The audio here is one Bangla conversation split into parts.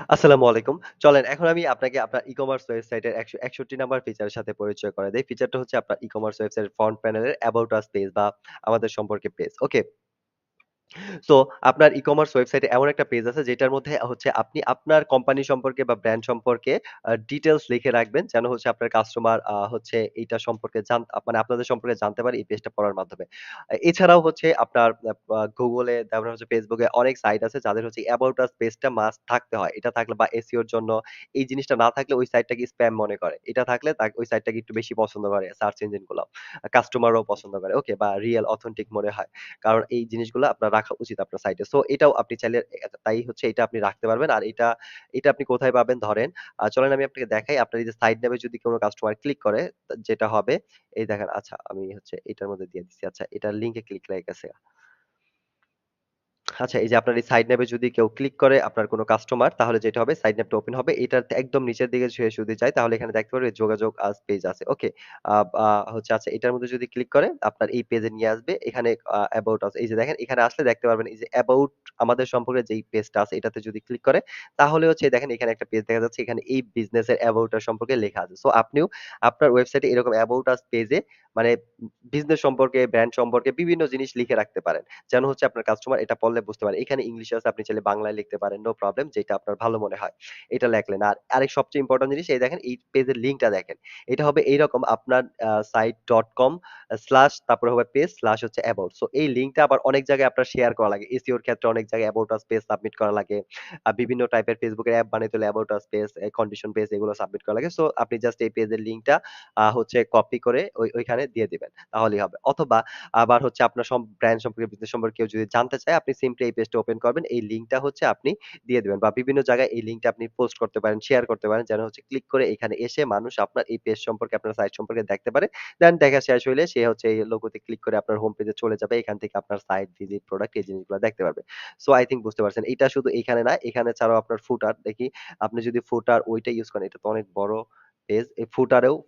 আসসালামু আলাইকুম। চলেন এখন আমি আপনাকে আপনার ই-কমার্স ওয়েবসাইটের ৬১ নাম্বার ফিচারের সাথে পরিচয় করায় দেই। ফিচারটা হচ্ছে আপনার ই-কমার্স ওয়েবসাইটের ফ্রন্ট প্যানেলের অ্যাবাউট আস পেজ বা আমাদের সম্পর্কে পেজ। ওকে? সো আপনার ই-কমার্স ওয়েবসাইটে এমন একটা পেজ আছে যেটার মধ্যে হচ্ছে আপনি আপনার কোম্পানি সম্পর্কে বা ব্র্যান্ড সম্পর্কে ডিটেইলস লিখে রাখবেন। যেন হচ্ছে আপনার কাস্টমার হচ্ছে এইটা সম্পর্কে মানে আপনাদের সম্পর্কে জানতে পারে এই পেজটা পড়ার মাধ্যমে। এছাড়াও হচ্ছে আপনার Google এ তারপরে হচ্ছে Facebook এ অনেক সাইট আছে যাদের হচ্ছে অ্যাবাউট আস পেজটা মাস্ট থাকতে হয়। এটা থাকলে বা SEO র জন্য এই জিনিসটা না থাকলে ওই সাইটটাকে স্প্যাম মনে করে। এটা থাকলে ওই সাইটটাকে একটু বেশি পছন্দ করে সার্চ ইঞ্জিন গুলাও। কাস্টমাররাও পছন্দ করে। ওকে? বা রিয়াল অথেন্টিক মনে হয়। কারণ এই জিনিসগুলা আপনার রাখা উচিত আপনার সাইটে। সো এটাও আপনি চাইলে তাই হচ্ছে এটা আপনি রাখতে পারবেন। আর এটা আপনি কোথায় পাবেন ধরেন চলেন আমি আপনাকে দেখাই। আপনার এই যে সাইট নামে যদি কোন কাস্টমার ক্লিক করে যেটা হবে এই দেখেন আচ্ছা আমি হচ্ছে এটার মধ্যে দিয়ে দিচ্ছি। আচ্ছা এটার লিংকে ক্লিক লেগে গেছে। আচ্ছা এই যে আপনার এই সাইড ন্যাবে যদি কেউ ক্লিক করে আপনার কোন কাস্টমার তাহলে যেটা হবে সাইড ন্যাবটা ওপেন হবে। এটার একদম নিচের দিকে সে যদি যায় তাহলে এখানে দেখতে পারবে যোগাযোগ আস পেজ আছে। ওকে? আ আ হচ্ছে আচ্ছা এটার মধ্যে যদি ক্লিক করে আপনার এই পেজে নিয়ে আসবে। এখানে অ্যাবাউট আস এই যে দেখেন এখানে আসলে দেখতে পারবেন এই যে অ্যাবাউট আমাদের সম্পর্কে যেই পেজটা আছে এটাতে যদি ক্লিক করে তাহলে হচ্ছে দেখেন এখানে একটা পেজ দেখা যাচ্ছে। এখানে এই বিজনেসের অ্যাবাউট আস সম্পর্কে লেখা আছে। সো আপনিও আপনার ওয়েবসাইটে এরকম অ্যাবাউট আস পেজে মানে বিজনেস সম্পর্কে, ব্র্যান্ড সম্পর্কে বিভিন্ন জিনিস লিখে রাখতে পারেন। যেন হচ্ছে আপনার কাস্টমার এটা পড়লে বুঝতে পারে। এখানে ইংলিশে আছে আপনি চাইলে বাংলায় লিখতে পারেন। নো প্রবলেম যেটা আপনার ভালো মনে হয়। এটা লেখলেন। আর আরেক সবচেয়ে ইম্পোর্টেন্ট জিনিস এই দেখেন এই পেজের লিংকটা দেখেন। এটা হবে এইরকম আপনার site.com স্ল্যাশ তারপরে হবে পেজ স্ল্যাশ হচ্ছে অ্যাবাউট। সো এই লিংকটা আবার অনেক জায়গায় আপনার শেয়ার করা লাগে। SEO র ক্ষেত্রে অনেক জায়গায় অ্যাবাউট আস পেজ সাবমিট করা লাগে। বিভিন্ন টাইপের Facebook এর অ্যাপ বানাইতে হলে about us page, condition page এগুলো সাবমিট করা লাগে। সো আপনি জাস্ট এই পেজের লিংকটা হচ্ছে কপি করে ওইখানে দিয়ে দিবেন। তাহলেই হবে। অথবা আবার হচ্ছে আপনার ব্র্যান্ড সম্পর্কে, বিজনেস সম্পর্কে কেউ যদি জানতে চায়, আপনি সিম্পলি এই পেজটা ওপেন করবেন। এই লিংকটা হচ্ছে আপনি দিয়ে দিবেন বা বিভিন্ন জায়গায় এই লিংকটা আপনি পোস্ট করতে পারেন, শেয়ার করতে পারেন। যেন হচ্ছে ক্লিক করে এখানে এসে মানুষ আপনার এই পেজ সম্পর্কে, আপনার সাইট সম্পর্কে দেখতে পারে। দেন দেখা শেষ হইলে সে হচ্ছে এই লোগোতে ক্লিক করে আপনার হোম পেজে চলে যাবে। এখান থেকে আপনার সাইট, ভিজিট, প্রোডাক্ট এই জিনিসগুলো দেখতে পারবে। সো আই থিংক বুঝতে পারছেন। এটা শুধু এখানে না, এখানে ছাড়াও আপনার ফুটার দেখি আপনি যদি ফুটার ওইটা ইউজ করেন, এটা তো অনেক বড় পেজ। এই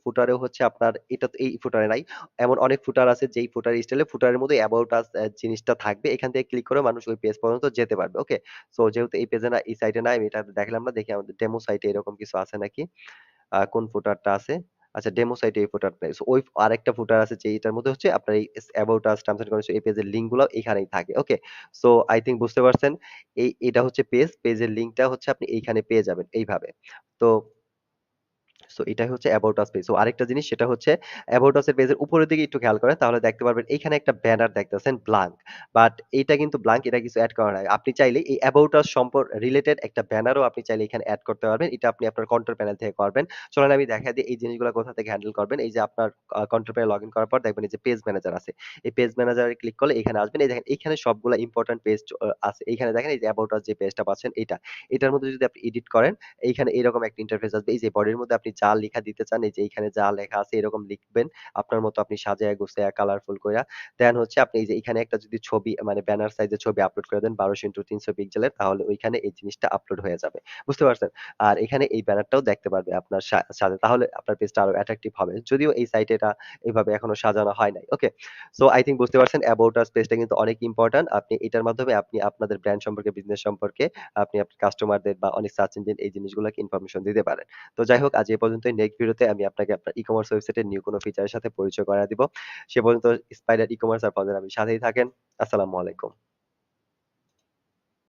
ফুটারেও হচ্ছে আপনার এটা তো এই ফুটারে নাই। এমন অনেক ফুটার আছে যেই ফুটার স্টাইলে ফুটারের মধ্যে অ্যাবাউট আস জিনিসটা থাকবে। এখান থেকে ক্লিক করে মানুষ ওই পেজ পর্যন্ত যেতে পারবে। ওকে? সো যেহেতু এই পেজে না, এই সাইটে নাই, আমি এটা দেখালাম না। দেখি আমাদের ডেমো সাইটে এরকম কিছু আছে নাকি? কোন ফুটারটা আছে? আচ্ছা ডেমো সাইটে এই ফুটারটা নাই। সো ওই আরেকটা ফুটার আছে যেইটার মধ্যে হচ্ছে আপনার এই about us, terms and condition এই পেজের লিঙ্ক গুলো এখানেই থাকে। ওকে? সো আই থিংক বুঝতে পারছেন। এটা হচ্ছে পেজ। পেজের লিঙ্কটা হচ্ছে আপনি এইখানে পেয়ে যাবেন এইভাবে। তো এটাই হচ্ছে অ্যাবাউট আস পেজ। আরেকটা জিনিস সেটা হচ্ছে অ্যাবাউট আস এর পেজের উপরের দিকে একটু খেয়াল করেন তাহলে দেখতে পারবেন এইখানে একটা ব্যানার দেখতেছেন ব্লাঙ্ক। বাট এইটা কিন্তু ব্লাঙ্ক এটা কিছু এড করা নাই। আপনি চাইলে এই অ্যাবাউট আস রিলেটেড একটা ব্যানারও আপনি চাইলে এখানে এড করতে পারবেন। এটা আপনি আপনার কন্ট্রোল প্যানেল থেকে করবেন। চলেন আমি দেখায় দিই এই জিনিসগুলো কোথা থেকে হ্যান্ডেল করবেন। এই যে আপনার কন্ট্রোল প্যানেল লগইন করার পর দেখবেন এই যে পেজ ম্যানেজার আছে। এই পেজ ম্যানেজারে ক্লিক করলে এখানে আসবেন। এই দেখেন এইখানে সবগুলা ইম্পোর্টেন্ট পেজ আছে। এইখানে দেখেন এই যে অ্যাবাউট আস যে পেজটা পাচ্ছেন এইটা। এটার মধ্যে যদি আপনি এডিট করেন এইখানে এরকম একটা ইন্টারফেস আসবে। এই যে বডির মধ্যে আপনি যা লেখা দিতে চান, এই যে এইখানে যা লেখা আছে এরকম লিখবেন। আপনার মতো আপনি সাজায়া গুছায়া কালারফুল কইরা। দেন হচ্ছে আপনি এই যে এখানে একটা যদি ছবি মানে ব্যানার সাইজের ছবি আপলোড করে দেন 1200x300 পিক্সেলের তাহলে ওইখানে এই জিনিসটা আপলোড হয়ে যাবে। বুঝতে পারছেন? আর এখানে এই ব্যানারটাও দেখতে পারবে আপনার সাথে। তাহলে আপনার পেজটা আরো অ্যাট্রাকটিভ হবে। যদিও এই সাইটে এটা এভাবে এখনো সাজানো হয় নাই। ওকে? সো আই থিংক বুঝতে পারছেন অ্যাবাউট আস পেজটা কিন্তু অনেক ইম্পোর্টেন্ট। আপনি এটার মাধ্যমে আপনি আপনাদের ব্র্যান্ড সম্পর্কে, বিজনেস সম্পর্কে আপনি আপনার কাস্টমারদের বা অনেক সার্চ ইঞ্জিন এই জিনিসগুলোকে ইনফরমেশন দিতে পারেন। তো যাই হোক আজ এ পর্যন্তই। নেক্সট ভিডিওতে আমি আপনাকে আপনার ই-কমার্স ওয়েবসাইটের নিউ কোনো ফিচারের সাথে পরিচয় করায় দিব। সে পর্যন্ত স্পাইডার ই-কমার্স আর ফাউন্ডার আমি সাথেই থাকেন। আসসালামু আলাইকুম।